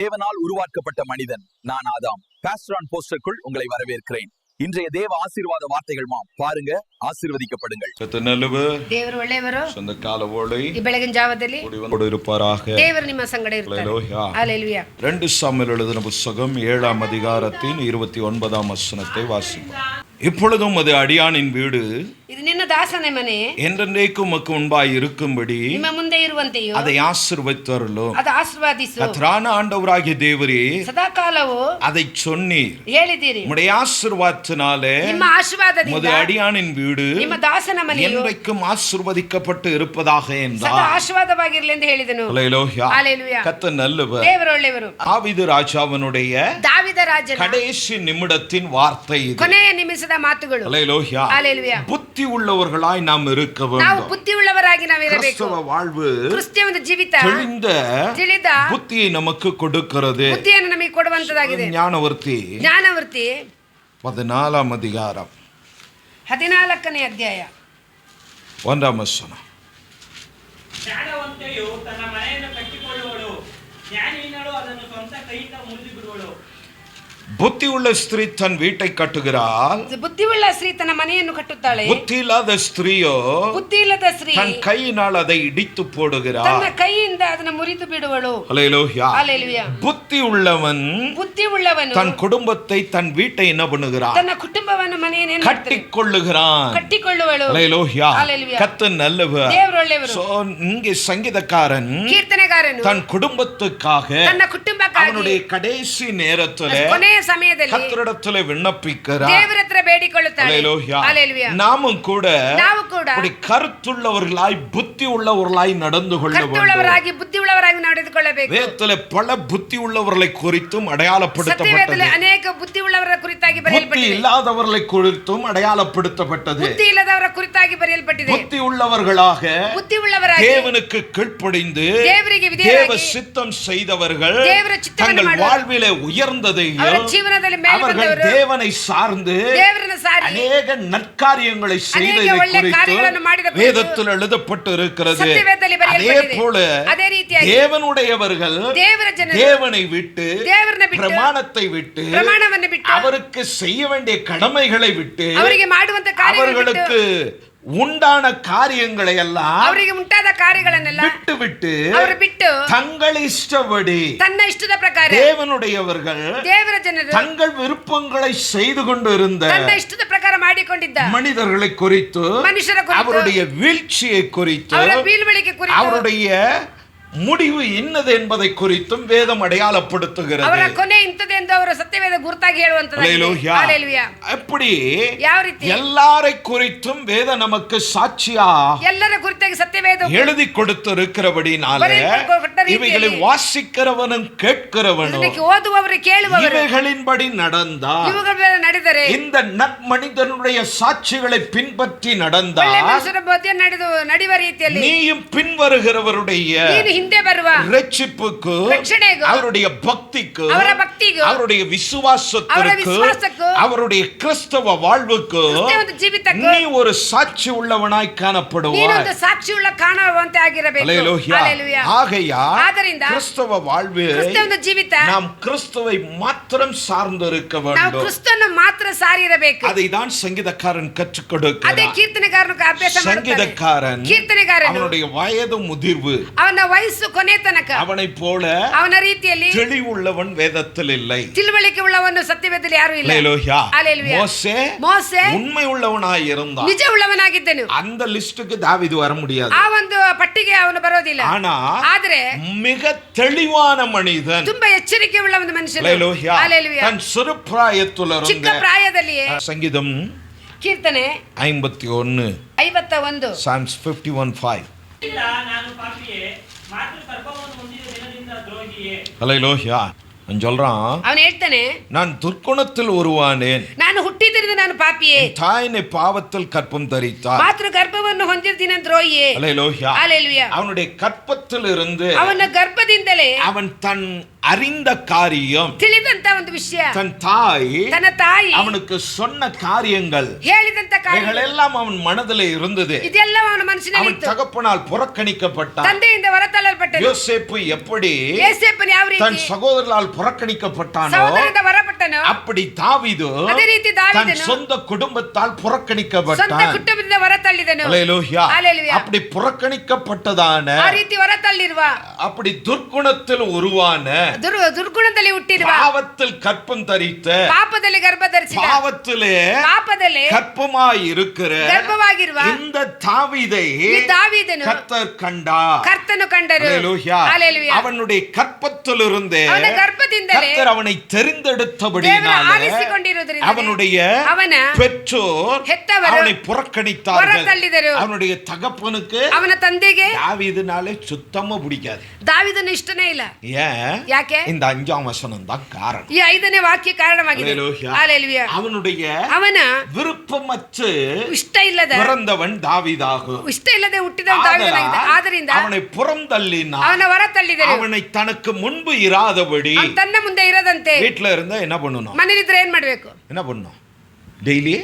தேவனால் உருவாக்கப்பட்ட மனிதன் நான் ஆதாம். பாஸ்டர் ஆன் போஸ்டருக்குள் உங்களை வரவேற்கிறேன். இன்றைய தேவ ஆசீர்வாத ವಾರ್ತೆಗಳು ಪಾರುಂಗ ಆಶೀರ್ವದಿಕಪಡುங்கள். ಕರ್ತನಲ್ಲವೇ ದೇವರು ಒಳ್ಳೆಯವರು. ಸಂದ ಕಾಲವೊಳಗೆ ಈ ಬೆಳಗಿನ ಜಾವದಲ್ಲಿ இருப்பாராக. தேவர் ನಿಮ್ಮ ಸಂಗಡ ಇರ್ತಾರೆ. ஹalleluya. 2 சாமுவேல் எழுதின புத்தகம் 7ஆம் அதிகாரத்தின் 29ஆம் வசனத்தை வாசிப்போம். இப்பொழுதும் அது அடியானின் வீடு, இது ನಿನ್ನ ದಾಸನ ಮನೆ, என்றென்றைக்கும் உமக்கு முன்பாய் இருக்கும்படி ನಿಮ್ಮ ಮುಂದೆ ಇರುವಂತೆಯೂ அதை ஆசீர்வதித்தருளும். ಅದು ಆಶೀರ್ವಾದಿಸು. கர்த்தரான ஆண்டவராகிய தேவரே, ಸದಾಕಾಲವೂ அதை சொன்னீர். ಹೇಳಿದಿರಿ. உம்முடைய ஆசீர்வாதத்தினாலே ನಿಮ್ಮ ಆಶೀರ್ವಾದದಿಂದ உமது அடியானின் வீடு ನಿಮ್ಮ ದಾಸನ ಮನೆಯು என்றைக்கும் ஆசீர்வதிக்கப்பட்டு இருப்பதாக என்றார். ಸದಾ ಆಶೀರ್ವಾದವಾಗಿರಲಿ ಎಂದು ಹೇಳಿದನು. ஹalleluya. கர்த்தர் நல்லவர். ದೇವರು ಒಳ್ಳೆಯವರು. தாவீது ராஜாவினுடைய ದಾವೀದ ರಾಜನ கடைசி நிமிடத்தின் வார்த்தை இது. ಕೊನೆಯ ನಿಮಿಷದ ಮಾತುಗಳು. ஹalleluya. புத்தி உள்ளவர்களாய் நாம் இருக்க வேண்டும். ನಾವು ಬುದ್ಧಿ ಉಳ್ಳವರಾಗಿ ನಾವು ಇರಬೇಕು. கிறிஸ்தவ வாழ்வு ಕ್ರಿಸ್ತಿಯ ಒಂದು ಜೀವಿತ ತಿಳಿದ புத்தியை நமக்கு கொடுக்கிறது. ಬುದ್ಧಿಯನ್ನು ನಮಗೆ ಕೊಡುವಂತದಾಗಿದೆ. ಜ್ಞಾನವರ್ತಿ 14ஆம் அதிகாரம் 14ನೇ ಅಧ್ಯಾಯ 1ஆம் வசனம். ಜ್ಞಾನವಂತೆಯು ತನ್ನ ಮನೆಯನ್ನು ಕಟ್ಟಿಕೊಳ್ಳುವಳು, ಜ್ಞಾನಿನಳು ಅದನ್ನು ಸ್ವಂತ ಕೈಯಿಂದ ಮುರಿದು ಬಿಡುವಳು. புத்தி உள்ள ஸ்திரீ தன் வீட்டை கட்டுகிறாள், ಬುದ್ಧಿಯುಳ್ಳ ಸ್ತ್ರೀ ತನ್ನ ಮನೆಯನ್ನು ಕಟ್ಟುತ್ತಾಳೆ. புத்தி இல்லாத ஸ்திரீயோ ಬುದ್ಧಿ ಇಲ್ಲದ ಸ್ತ್ರೀ தன் கையினால் அதை இடித்து போடுகிறாள். ತನ್ನ ಕೈಯಿಂದ ಅದನ್ನು ಮುರಿದು ಬಿಡುವಳು. ஹalleluya. புத்தி உள்ளவன் ಬುದ್ಧಿ ಉಳ್ಳವನು தன் குடும்பத்தை தன் வீட்டை என்ன பண்ணுகிறான்? ತನ್ನ ಕುಟುಂಬವನ್ನು ಮನೆಯನ್ನು கட்டிக்கொள்ளுகிறான். ಕಟ್ಟಿಕೊಳ್ಳುವಳು. ஹalleluya. கர்த்தர் நல்லவர். ದೇವರು ಒಳ್ಳೆಯವರು. சோ இங்கே சங்கீதக்காரன் ಕೀರ್ತನೆಗಾರನು தன் குடும்பத்துக்காக ತನ್ನ ಕುಟುಂಬಕ್ಕಾಗಿ அவனுடைய கடைசி நேரத்திலே ಕೊನೆಯ ಸಮಯದಲ್ಲಿ கர்த்தரிடத்திலே விண்ணப்பிக்கிறார். ದೇವರ ಹತ್ರ ಬೇಡಿಕೊಳ್ಳುತ್ತಾಳೆ. ஹalleluya. நாமும் கூட ನಾವು ಕೂಡ கருத்துள்ளவர்களாய் புத்தி உள்ளவர்களாய் நடந்து கொள்ள வேண்டும். ಕರ್ತುಳ್ಳವರಾಗಿ ಬುದ್ಧಿ ಉಳ್ಳವರಾಗಿ ನಡೆದುಕೊಳ್ಳಬೇಕು. வேதத்திலே பல புத்தி உள்ளவர்களை குறித்தும் அடையாளப்படுத்தப்பட்டது. ಸತ್ಯವೇದದಲ್ಲಿ ಅನೇಕ ಬುದ್ಧಿ ಉಳ್ಳವರ ಕುರಿತಾಗಿ புத்தி ಬರೆಯಲ್ಪಟ್ಟಿದೆ. இல்லாதவர்களை குறித்தும் அடையாளப்படுத்தப்பட்டது. ಬುದ್ಧಿ ಇಲ್ಲದವರ ಕುರಿತಾಗಿ ಬರೆಯಲ್ಪಟ್ಟಿದೆ. புத்தி உள்ளவர்களாக ಬುದ್ಧಿ ಉಳ್ಳವರಾಗಿ தேவனுக்கு கீழ்ப்படிந்து ದೇವರಿಗೆ தேவ ವಿಧೇಯರಾಗಿ சித்தம் செய்தவர்கள் ದೇವರ ಚಿತ್ತವನ್ನು தங்கள் ಮಾಡುವರು. வாழ்விலே உயர்ந்ததையும் ಅವರ ಜೀವನದಲ್ಲಿ ಮೇಲೆ அவர்கள் ಬಂದವರು தேவனை சார்ந்து ದೇವರನ್ನು ಸಾರಿ அநேக நற்காரியங்களை செய்ததை ಒಳ್ಳೆ குறித்து ಕಾರ್ಯಗಳನ್ನು ಮಾಡಿದ ಕುರಿತು வேதத்தில் எழுதப்பட்டு இருக்கிறது. ಸತ್ಯವೇದದಲ್ಲಿ அதே ಬರೆಯಲ್ಪಟ್ಟಿದೆ. போல ಅದೇ ರೀತಿಯಾಗಿ தேவனுடையவர்கள் ದೇವರ ಜನರು தேவனை விட்டு ದೇವರನ್ನ ಬಿಟ್ಟು பிரமாணத்தை விட்டு ಪ್ರಮಾಣವನ್ನು ಬಿಟ್ಟು அவருக்கு செய்ய வேண்டிய கடமைகளை விட்டு ಅವರಿಗೆ ಮಾಡುವಂತ ಕಾರ್ಯಗಳನ್ನು ಬಿಟ್ಟು அவர்களுக்கு உண்டான காரியங்களை எல்லாம் ಅವರಿಗೆ ಉಂಟಾದ ಕಾರ್ಯಗಳನ್ನೆಲ್ಲ விட்டு விட்டு ಅವರು ಬಿಟ್ಟು தங்கள் இஷ்டப்படி ತನ್ನ ಇಷ್ಟದ ಪ್ರಕಾರ தேவனுடையவர்கள் ದೇವರ ಜನರು தங்கள் விருப்பங்களை செய்து கொண்டு இருந்த ತನ್ನ ಇಷ್ಟದ ಪ್ರಕಾರ ಮಾಡಿಕೊಂಡಿದ್ದ மனிதர்களை குறித்து ಮನುಷ್ಯರ ಕುರಿತು அவருடைய வீழ்ச்சியை குறித்து ಅವರ ಬೀಳ್ವಳಿಕೆ ಕುರಿತು அவருடைய முடிவு ಇನ್ನது என்பதை குறித்தும் வேதம் அடையாளப்படுத்துகிறது. ಅವರ ಕೊನೆ ಇಂತದೆ ಎಂದು ಅವರ ಸತ್ಯವೇದ ಗುರುತಾಗಿ ಹೇಳುವಂತದ್ದಾಗಿದೆ. ಹalleluya. அப்படி ಯಾವ ರೀತಿ எல்லாரை குறித்தும் வேதம் நமக்கு சாட்சியா ಎಲ್ಲರ ಕುರಿತಾಗಿ ಸತ್ಯವೇದ எழுதி கொடுத்திருக்கிறபடினால இவைகளை வாசிக்கிறவனும் கேட்கிறவனும் ಇದಕ್ಕೆ ಓದುವವರು ಕೇಳುವವರು இவைகளின்படி நடந்தால் ಇವುಗಳ ನಡೆದರೆ இந்த நற்மனிதனுடைய சாட்சிகளை பின்பற்றி நடந்தால் ಒಳ್ಳೆ ಮನುಷ್ಯರ ಬೋಧನೆ ನಡೆಯುವ ರೀತಿಯಲ್ಲಿ நீயும் பின்வருகிறவருடைய ನೀನು ಹಿಂದೆ ಬರುವ ரட்சிப்புக்கு ರಕ್ಷಣೆಗೂ அவருடைய பக்திக்கு ಅವರ ಭಕ್ತಿಗೂ அவருடைய விசுவாசத்திற்கு அவருடைய கிறிஸ்தவ வாழ்வுக்கு ಕ್ರಿಸ್ತನ ಜೀವಿತಕ್ಕೂ நீ ஒரு சாட்சி உள்ளவனாய் ನೀನು காணப்படுவாய். ಒಂದು ಸಾಕ್ಷಿಯುಳ್ಳ ಕಾಣುವಂತೆ ಆಗಿರಬೇಕು. ஹalleluya. ஆகையால் ಆದ್ದರಿಂದ கிறிஸ்தவ வாழ்வு ಕ್ರಿಸ್ತನ ಜೀವಿತ நாம் கிறிஸ்துவை மாத்திரம் சார்ந்து இருக்க ನಾವು வேண்டும். ಕ್ರಿಸ್ತನ ಮಾತ್ರ ಸಾರಿರಬೇಕು. அதை தான் சங்கீதக்காரன் கற்றுக் ಅದೇ கொடுக்கிறார். ಕೀರ್ತನೆಗಾರನು ಅಭ್ಯಾಸ ಮಾಡುತ್ತಾನೆ. சங்கீதக்காரன் ಕೀರ್ತನೆಗಾರನು அவனுடைய வயது முதிர்வு ಅವನ ವಯಸ್ಸು ಕೊನೆ ತನಕ அவனை போல ಅವನ ರೀತಿಯಲ್ಲಿ தெளிவுள்ளவன் வேதத்தில் இல்லை. ತಿಳುವಳಿಕೆ ಉಳ್ಳವನು ಸತ್ಯವೇದದಲ್ಲಿ ಯಾರು ಇಲ್ಲ. ஹalleluya. மோசே உண்மை உள்ளவனாய் இருந்தான். ನಿಜ ಉಳ್ಳವನಾಗಿದ್ದನು. அந்த லிஸ்டுக்கு தாவீது வர முடியாது. ಆ ಒಂದು ಪಟ್ಟಿಗೆ ಅವನು ಬರೋದಿಲ್ಲ. ಆದರೆ மிக தெளிவான மனிதன், ತುಂಬಾ ಎಚ್ಚರಿಕೆ ಉಳ್ಳ ಒಂದು ಮನುಷ್ಯನು. ஹalleluya. தன் சிறு பிராயத்திலிருந்து ಚಿಕ್ಕ ಪ್ರಾಯದಲ್ಲಿಯೇ சங்கீதம் ಕೀರ್ತನೆ 51 Psalms 51:5 ನಾನು ಪಾಪಿಯೇ, ಮಾತೃ ಗರ್ಭವನ್ನು ಹೊಂದಿದ ದಿನದಿಂದ ದ್ರೋಹಿಯೇ. ஹalleluya. அவன் சொல்றான், ಅವನು ಹೇಳ್ತಾನೆ, நான் துர்க்குணத்தில் உருவானேன், ನಾನು ಹುಟ್ಟಿದ್ರಿಂದ ನಾನು ಪಾಪಿಯೇ, தாயினை பாவத்தில் கற்பம் தரித்தார். ಮಾತ್ರ ಗರ್ಭವನ್ನು ಹೊಂದಿರ್ತೀನಿ ಅಂತ ರೋಯಿಯೇ. அல்லேலூயா. ஹalleluya. அவனுடைய கற்பத்தில் இருந்து ಅವನ ಗರ್ಭದಿಂದಲೇ அவன் தன் அறிந்த காரியம், ತಿಳಿದಂತ ಒಂದು ವಿಷಯ, தன் தாய் ತನ್ನ ತಾಯಿ அவனுக்கு சொன்ன காரியங்கள் ಹೇಳಿದಂತ ಕಾರ್ಯಗಳು எல்லாம் அவன் மனதிலே இருந்தது. ಇದೆಲ್ಲ ಅವನ ಮನಸ್ಸಿನಲ್ಲಿ அவன் ಇತ್ತು. தகப்பனால் புறக்கணிக்கப்பட்டான். ತಂದೆಯಿಂದ ಹೊರತಳ್ಳಲ್ಪಟ್ಟನು. யோசேப்பு எப்படி ಯೋಸೇಫನು ಯಾವ தன் ರೀತಿ சகோதரர்களால் புறக்கணிக்கப்பட்டானோ, ಸಹೋದರರಿಂದ ಹೊರಪಟ್ಟನು, அப்படி தாவீது ಅದೇ ರೀತಿ தன் ದಾವೀದನು சொந்த குடும்பத்தால் ಸ್ವಂತ புறக்கணிக்கப்பட்டான். ಕುಟುಂಬದಿಂದ ಹೊರತಳ್ಳಿದನು. அல்லேலூயா. ஹalleluya. அப்படி புறக்கணிக்கப்பட்டதான, ಆ ರೀತಿ ಹೊರತಳ್ಳಿರುವ, அப்படி துர்க்குணத்தில் உருவான, ದುರ್ಗುಣದಲ್ಲಿ ಹುಟ್ಟಿರುವ, பாவத்தில் கற்பம் தரித்த, ಪಾಪದಲ್ಲಿ ಗರ್ಭ ಧರಿಸಿದ, பாவத்திலே ಪಾಪದಲ್ಲಿ கற்பமாய் இருக்கிற ಗರ್ಭವಾಗಿರುವ இந்த தாவீதை ಈ ದಾವೀದನು கர்த்தர் கண்டார். ಕರ್ತನು ಕಂಡರು. அல்லேலூயா. ஹalleluya. அவனுடைய கற்பத்திலிருந்தே ಅವನ ಗರ್ಭದಿಂದಲೇ கர்த்தர் அவனை ದೇವರು தெரிந்தெடுத்தபடியினாலே ಆರಿಸಿಕೊಂಡಿರುವುದರಿಂದ அவனுடைய ಅವನ பெற்றோர் ಹೆತ್ತವರು அவனை புறக்கணித்தார்கள். ಹೊರತಳ್ಳಿದರು. அவனுடைய தகப்பனுக்கு ಅವನ ತಂದೆಗೆ தாவீதுனாலே சுத்தமா பிடிக்காது. ದಾವೀದನು ಇಷ್ಟನೇ ಇಲ್ಲ. ஏன்? ಯಾಕೆ? இந்த 5ஆம் வசனம் தான் காரணம். ಈ 5ನೇ ವಾಕ್ಯ ಕಾರಣವಾಗಿದೆ. அல்லேலூயா. ஹalleluya. அவனுடைய ಅವನ விருப்பமற்று ಇಷ್ಟ ಇಲ್ಲದ, பிறந்தவன் தாவீதாகும். ಇಷ್ಟ ಇಲ್ಲದೆ ಹುಟ್ಟಿದವನು ದಾವೀದನಾಗಿದ್ದ. ಆದ್ದರಿಂದ அவனை புறந்தள்ளினான். ಅವನ ಹೊರತಳ್ಳಿದರು. அவனை தனக்கு முன்பு இராதபடி ಅವನು ತನ್ನ ಮುಂದೆ ಇರದಂತೆ வீட்டுல இருந்தா என்ன பண்ணணும்? ಮನೇಲಿದ್ರೆ ಏನ್ ಮಾಡ್ಬೇಕು? என்ன பண்ணணும்? டெய்லி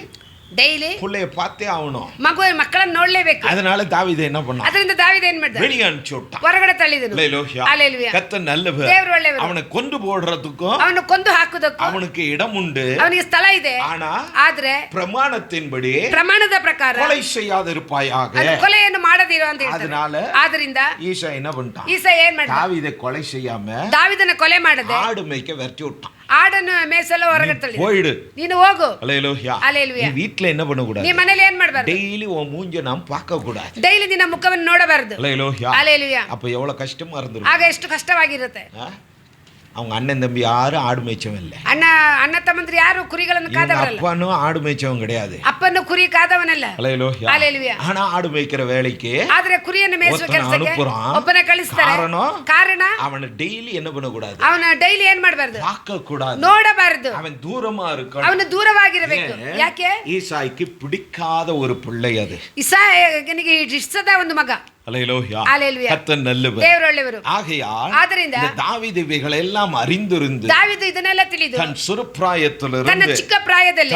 ಡೈಲಿ புள்ளைய பார்த்தே ஆகணும். ಮಕ್ಕಳನ್ನ ನೋಡ್ಲೇಬೇಕು. அதனால தாவீது என்ன பண்ணான்? ಅದರಿಂದ ದಾವೀದ ಏನ್ ಮಾಡ್ದ? வெளியே அனுப்பிச்சு விட்டான். ಹೊರಗಡೆ ತಳ್ಳಿದನು. அல்லேலூயா. ஹalleluya. கர்த்தர் நல்லவர். ದೇವರು ಒಳ್ಳೆಯವರು. அவனை கொண்டு போடுறதுக்கும் ಅವನು ಕೊಂದು ಹಾಕುವುದಕ್ಕೂ அவனுக்கு இடம் உண்டு. ಅವನಿಗೆ ಸ್ಥಳ ಇದೆ. ஆனா ಆದ್ರೆ பிரமாணத்தின்படி ಪ್ರಮಾಣದ ಪ್ರಕಾರ கொலை செய்யாதிருப்பாயாக. ಅದು ಕೊಲೆಯನ್ನು ಮಾಡದಿರೋ ಅಂತ ಹೇಳ್ತಾರೆ. அதனால ಆದ್ರಿಂದ ஈசா என்ன பண்ணிட்டான்? ಈಸ ಏನ್ ಮಾಡ್ದ? தாவீதை கொலை செய்யாம ದಾವೀದನ ಕೊಲೆ ಮಾಡದೆ ஆடு மேய்க்க விரட்டி விட்டான். ಆಡನ್ನು ಮೇಸಲು ಹೊರಗಡೆ ತಳ್ಳಿ, போயிடு, ನೀನು ಹೋಗು. அல்லேலூயா. ஹalleluya. நீ வீட்ல என்ன பண்ண ನೀ கூடாது? ಮನೇಲಿ ಏನ್ ಮಾಡ್ಬಾರ್ದು? டெய்லி உன் மூஞ்ச நாம் பார்க்க கூடாது. ಡೈಲಿ ನಿನ್ನ ಮುಖವನ್ನು ನೋಡಬಾರದು. அல்லேலூயா. ஹalleluya. அப்ப எவ்வளவு கஷ்டமா இருந்திருக்கும். ಆಗ ಎಷ್ಟು ಕಷ್ಟವಾಗಿರುತ್ತೆ. அவங்க அண்ணன் தம்பி யாரும் ஆடு மேய்ச்சவன் இல்ல. ಅಣ್ಣ ತಮ್ಮಂದ್ರು ಯಾರು ಕುರಿಗಳನ್ನು இவங்க ಕಾದವರಲ್ಲ. அப்பானும் ஆடு மேய்ச்சவன் கிடையாது. ಅಪ್ಪನ್ನು ಕುರಿ ಕಾದವನಲ್ಲ. அல்லேலூயா. ஹalleluya. ஆனா ஆடு மேய்க்கிற வேலைக்கு ಆದ್ರೆ ಕುರಿಯನ್ನು ಮೇಯಿಸುವ ஒருத்தனை ಕೆಲಸಕ್ಕೆ அனுப்புறான். ಒಬ್ಬನ ಕಳಿಸ್ತಾರೆ. ಕಾರಣ அவனை டெய்லி என்ன பண்ண கூடாது? ಅವನ ಡೈಲಿ ಏನ್ ಮಾಡಬಾರದು? பார்க்க கூடாது. ನೋಡಬಾರದು. அவன் தூரமா இருக்கணும். ಅವನು ದೂರವಾಗಿರಬೇಕು. ಯಾಕೆ? ஈசாய்க்கு பிடிக்காத ஒரு பிள்ளை அது. ಇಸಾಯನಿಗೆ ಇಷ್ಟದ ಒಂದು ಮಗ. அல்லேலூயா. ஹalleluya. கர்த்தர் நல்லவர். ದೇವರು ಒಳ್ಳೆಯವರು. ஆகையால் ಆದ್ದರಿಂದ இந்த தாவீது இவைகளெல்லாம் அறிந்திருந்து ದಾವೀದ ಇದನ್ನೆಲ್ಲ ತಿಳಿದು தன் சிறு பிராயத்திலிருந்து ತನ್ನ ಚಿಕ್ಕ ಪ್ರಾಯದಲ್ಲಿ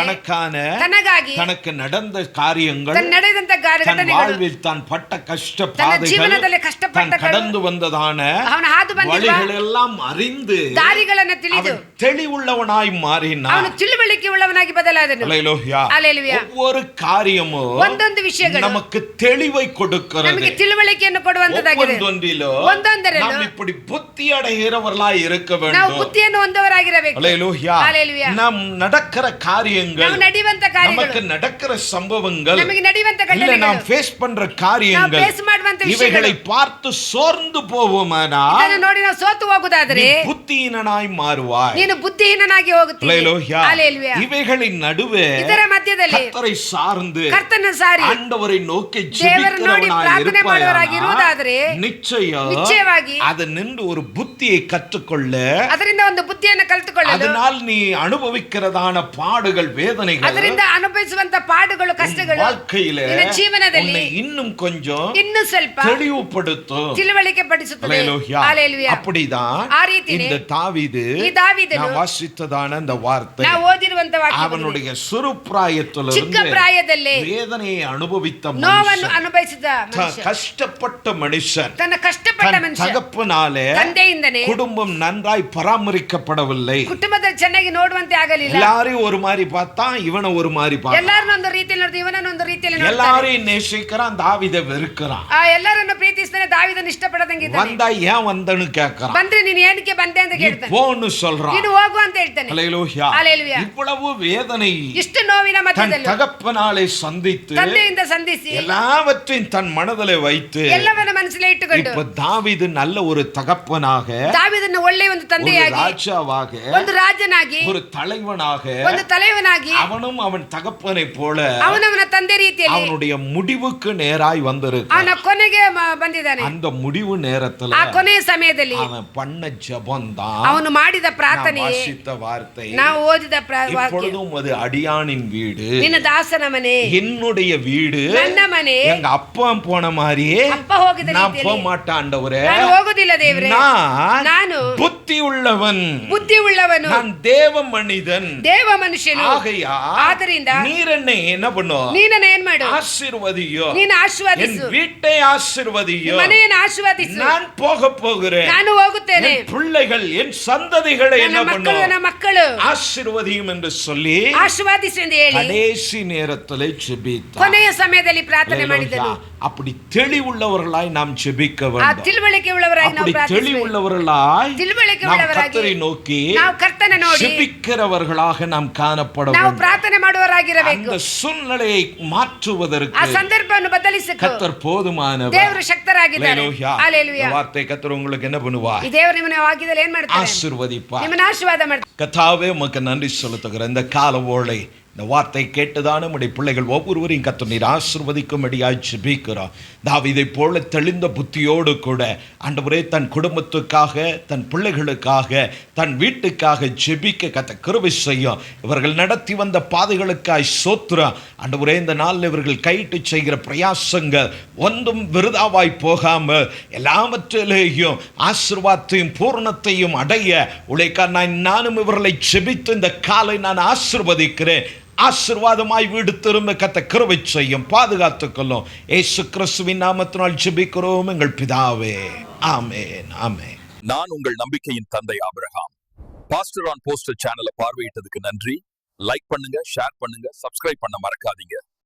ತನಗಾಗಿ தனக்கு நடந்த காரியங்கள், ತನ್ನ ನಡೆದಂತ தன் ಘಟನೆಗಳು, வாழ்வில் தான் பட்ட கஷ்ட ತನ್ನ பாதைகள், ಜೀವನದಲ್ಲಿ தான் ಕಷ್ಟಪಟ್ಟ கடந்து வந்ததான ಅವನ ಹಾದು ಬಂದಿರುವ வழிகள் எல்லாம் அறிந்து ದಾರಿಗಳನ್ನು ತಿಳಿದು அவன் தெளிவுள்ளவனாய் மாறினான். ಅವನು ತಿಳುವಳಿಕೆ ಉಳ್ಳವನಾಗಿ ಬದಲಾದನು. அல்லேலூயா. ஹalleluya. ஒவ்வொரு காரியமும் ಒಂದೊಂದು ವಿಷಯಗಳು நமக்கு தெளிவை கொடுக்கிறது. ನಮಗೆ ತಿಳುವಳಿಕೆಯನ್ನು ಕೊಡುವಂತದಾಗಿದೆ. ಒಂದೊಂದರಲ್ಲೂ நாம் இப்படி புத்தி அடைகிறவர்களாய் இருக்க ನಾವು வேண்டும். ಬುದ್ಧಿಯನ್ನು ಹೊಂದವರಾಗಿರಬೇಕು. அல்லேலூயா. ஹalleluya. நாம் நடக்கிற காரியங்கள், ನಾವು ನಡೆಯುವಂತ நமக்கு ಕಾರ್ಯಗಳು, நடக்கிற சம்பவங்கள், ನಮಗೆ ನಡೆಯುವಂತ இல்ல நாம் ಘಟನೆಗಳು, ஃபேஸ் பண்ற ನಾವು காரியங்கள், ಫೇಸ್ ಮಾಡುವಂತ இவைகளை ವಿಷಯಗಳು பார்த்து சோர்ந்து போவோமானால் ಇದನ್ನು ನೋಡಿ ನಾವು ಸೋತು ಹೋಗುದಾದ್ರೆ நீ புத்தியீனனாய் மாறுவாய். ನೀನು ಬುದ್ಧಿಹೀನನಾಗಿ ಹೋಗುತ್ತೀಯ. அல்லேலூயா. ஹalleluya. இவைகளின் நடுவே ಇದರ ಮಧ್ಯದಲ್ಲಿ கர்த்தரை சார்ந்து ಕರ್ತನ ಸಾರಿ ஆண்டவரை நோக்கி ದೇವರನ್ನು ನೋಡಿ ஜெபிக்கிறவனாய் ಪ್ರಾರ್ಥನೆ ಮಾಡುವವರಾಗಿ ಇರುವುದಾದರೆ நிச்சயமாಗಿ அது நின்று ஒரு புத்தியை கற்றுக்கொள்ள, ಅದರಿಂದ ಒಂದು ಬುದ್ಧಿಯನ್ನು ಕಲಿತುಕೊಳ್ಳಲು, அதனால் நீ அனுபவிக்கிறதான பாடுகள், வேதனைகள், ಅದರಿಂದ ಅನುಭವಿಸುವಂತ ಪಾಡುಗಳು, ಕಷ್ಟಗಳು வாழ்க்கையில ನಿನ್ನ ಜೀವನದಲ್ಲಿ உன்னை இன்னும் கொஞ்சம் ಇನ್ನೂ ಸ್ವಲ್ಪ தெளிவுபடுத்தும். ತಿಳುವಳಿಕೆ ಪಡಿಸುತ್ತದೆ. அல்லேலூயா. ஹalleluya. அப்படிதான் ಆ ರೀತಿನೇ இந்த தாவீது, ಈ ದಾವೀದನು நான் வாசித்ததான அந்த வார்த்தை, ನಾವು ಓದಿರುವಂತ ವಾಕ್ಯ, அவனுடைய சிறு ಚಿಕ್ಕ பிராயத்திலிருந்து ಪ್ರಾಯದಲ್ಲೇ வேதனையை அனுபவித்த ನೋವನ್ನು மனுஷன், ಅನುಭವಿಸಿದ ಮನುಷ್ಯ, கஷ்டப்பட்ட மனுஷன், ತನ್ನ ಕಷ್ಟಪಟ್ಟ தன் ಮನುಷ್ಯ, தகப்பனாலே ತಂದೆಯಿಂದನೇ குடும்பம் நன்றாய் பராமரிக்கப்படவில்லை. ಕುಟುಂಬದಲ್ಲಿ ಚೆನ್ನಾಗಿ ನೋಡುವಂತೆ ಆಗಲಿಲ್ಲ. எல்லாரையும் ஒரு மாதிரி பார்த்தா, இவனை ஒரு மாதிரி பார்த்தா, ಎಲ್ಲರನ್ನ ಒಂದು ರೀತಿಯಲ್ಲಿ ನೋಡಿದ, ಇವನನ್ನ ಒಂದು ರೀತಿಯಲ್ಲಿ ನೋಡ್ತಾನೆ. எல்லாரையும் நேசிக்கிறான், தாவீதை வெறுக்கிறான். ಎಲ್ಲರನ್ನು ಪ್ರೀತಿಸ್ತಾನೆ, ದಾವೀದನ ಇಷ್ಟಪಡದಂಗಿದ್ದಾನೆ. வந்தா ஏன் வந்தன்னு கேட்கறான். ಬಂದ್ರೆ ನೀನು ಏನಕ್ಕೆ ಬಂದೆ ಅಂತ நீ ಕೇಳ್ತಾನೆ. போன்னு சொல்றான். ನೀನು ಹೋಗು ಅಂತ ಹೇಳ್ತಾನೆ. அல்லேலூயா. ஹalleluya. இவ்வளவு வேதனை ಇಷ್ಟು ನೋವಿನ தன் ಮಧ್ಯದಲ್ಲಿ தகப்பனாலே சந்தித்து ತಂದೆಯಿಂದ ಸಂಧಿಸಿ எல்லாவற்றையும் தன் மனதிலே வைத்து ಎಲ್ಲವನ್ನ ಮನಸ್ಸಲ್ಲಿ ಇಟ್ಟುಕೊಂಡು இப்ப தாவீது நல்ல ஒரு தகப்பனாக, ದಾವೀದನ ಒಳ್ಳೆಯ ಒಂದು ஒரு ತಂದೆಯಾಗಿ, ராஜாவாக, ಒಂದು ರಾಜನಾಗಿ, ರಾಜನಾಗಿ ஒரு தலைவனாக ಒಂದು தலைவನಾಗಿ அவனும் அவன் தகப்பனை போல ಅವನವನ ತಂದೆ ರೀತಿಯಲ್ಲಿ அவனுடைய முடிவுக்கு நேராய் வந்திருக்க ಅವನ ಕೊನೆಗೆ ಬಂದಿದ್ದಾನೆ. அந்த முடிவு நேரத்துல ಆ ಕೊನೆಯ ಸಮಯದಲ್ಲಿ அவன் பண்ண ஜெபம்தான் ಅವನು ಮಾಡಿದ ಪ್ರಾರ್ಥನೆ, வாசித்த வார்த்தை. ನಾವು ಓದಿದ ವಾಕ್ಯ. இப்பொழுதும் அது அடியானின் வீடு, ನಿನ್ನ ದಾಸನ ಮನೆ, என்னுடைய வீடு, ನನ್ನ ಮನೆ. எங்க அப்பா போன மாதிரியே ಅಪ್ಪ ಹೋಗಿದ நான் போக ರೀತಿಯಲ್ಲಿ மாட்டேன் ஆண்டவரே. ನಾನು ಹೋಗುದಿಲ್ಲ ದೇವರೇ. ನಾನು புத்தி உள்ளவன், ಬುದ್ಧಿ ಉಳ್ಳವನು, நான் தேவ மனிதன், ದೇವ ಮನುಷ್ಯನು. ஆகையா ಆದ್ದರಿಂದ நீர் என்னை என்ன பண்ணு, ನೀನನ್ನ ಏನ್ ಮಾಡು, ஆசீர்வதியோ, ನೀನು என் ಆಶೀರ್ವದಿಸು, வீட்டை ஆசீர்வதியோ, ಮನೆಯನ್ನು ಆಶೀರ್ವದಿಸು. நான் போக போகிறேன், ನಾನು ಹೋಗುತ್ತೇನೆ, என் பிள்ளைகள் என் சந்ததிகளை ನನ್ನ என்ன ಮಕ್ಕಳು பண்ணு, ನನ್ನ ಮಕ್ಕಳು ஆசீர்வதியும் என்று சொல்லி ಆಶೀರ್ವದಿಸು ಎಂದು ಹೇಳಿ கடைசி நேரத்திலே ஜெபித்தார். ಕೊನೆಯ ಸಮಯದಲ್ಲಿ ಪ್ರಾರ್ಥನೆ ಮಾಡಿದನು. அப்படி தெளிவுள்ளவர்களாய் நாம் ஜெபிக்க ಆ வேண்டும். ತಿಳುವಳಿಕೆ ಉಳ್ಳವರಾಗಿ ನಾವು அப்படி ಪ್ರಾರ್ಥಿಸಬೇಕು. தெளிவுள்ளவர்களாய் ತಿಳುವಳಿಕೆ நாம் ಉಳ್ಳವರಾಗಿ கர்த்தரை நோக்கி ನಾವು ಕರ್ತನ ನೋಡಿ ஜெபிக்கிறவர்களாக நாம் காணப்பட ನಾವು வேண்டும். ಪ್ರಾರ್ಥನೆ ಮಾಡುವವರಾಗಿರಬೇಕು. அந்த சூழ்நிலையை ಆ மாற்றுவதற்கு ಸಂದರ್ಭವನ್ನು ಬದಲಿಸಬೇಕು. கர்த்தர் போதுமானவர். ದೇವರು ಶಕ್ತರಾಗಿದ್ದಾರೆ. ஹalleluya. ಹalleluya. இந்த வார்த்தை கர்த்தர் உங்களுக்கு என்ன பண்ணுவார்? ಈ ದೇವರು ನಿಮ್ಮನ್ನು ಆಗಿದ್ದಲ್ಲಿ ಏನ್ ಮಾಡ್ತಾರೆ? ஆசீர்வதிப்பார். ನಿಮ್ಮನ್ನು ಆಶೀರ್ವಾದ ಮಾಡ್ತಾರೆ. கர்த்தாவே உமக்கு நன்றி செலுத்துகிறேன். இந்த கால ஓளை இந்த வார்த்தை கேட்டுதானே நம்முடைய பிள்ளைகள் ஒவ்வொருவரையும் கர்த்தர் நீர் ஆசீர்வதிக்கும்படியாய் ஜெபிக்கிறோம். தாவீதை போல தெளிந்த புத்தியோடு கூட ஆண்டவரே தன் குடும்பத்துக்காக, தன் பிள்ளைகளுக்காக, தன் வீட்டுக்காக ஜெபிக்க கர்த்தர் கிருபை செய்யும். இவர்கள் நடத்தி வந்த பாதைகளுக்காய் ஸ்தோத்திரம். ஆண்டவரே இந்த நாளில் இவர்கள் கையிட்டு செய்கிற பிரயாசங்கள் ஒன்றும் விருதாவாய் போகாமல் எல்லாவற்றிலேயும் ஆசீர்வாதத்தையும் பூர்ணத்தையும் அடைய உழைக்க நானும் இவர்களை ஜெபித்து இந்த காலை நான் ஆசீர்வதிக்கிறேன். ஆசீர்வாதமாய் வீடு திரும்ப கர்த்தர் கிருபை செய்யும், பாதுகாத்துக் கொள்ளும். இயேசு கிறிஸ்துவின் நாமத்தினால் ஜெபிக்கிறோம் எங்கள் பிதாவே. ஆமென், ஆமென். நான் உங்கள் நம்பிக்கையின் தந்தை ஆபிரகாம். பாஸ்டர் ஆன் போஸ்டர் சேனலை பார்வையிட்டதுக்கு நன்றி. லைக் பண்ணுங்க, ஷேர் பண்ணுங்க, சப்ஸ்கிரைப் பண்ண மறக்காதீங்க.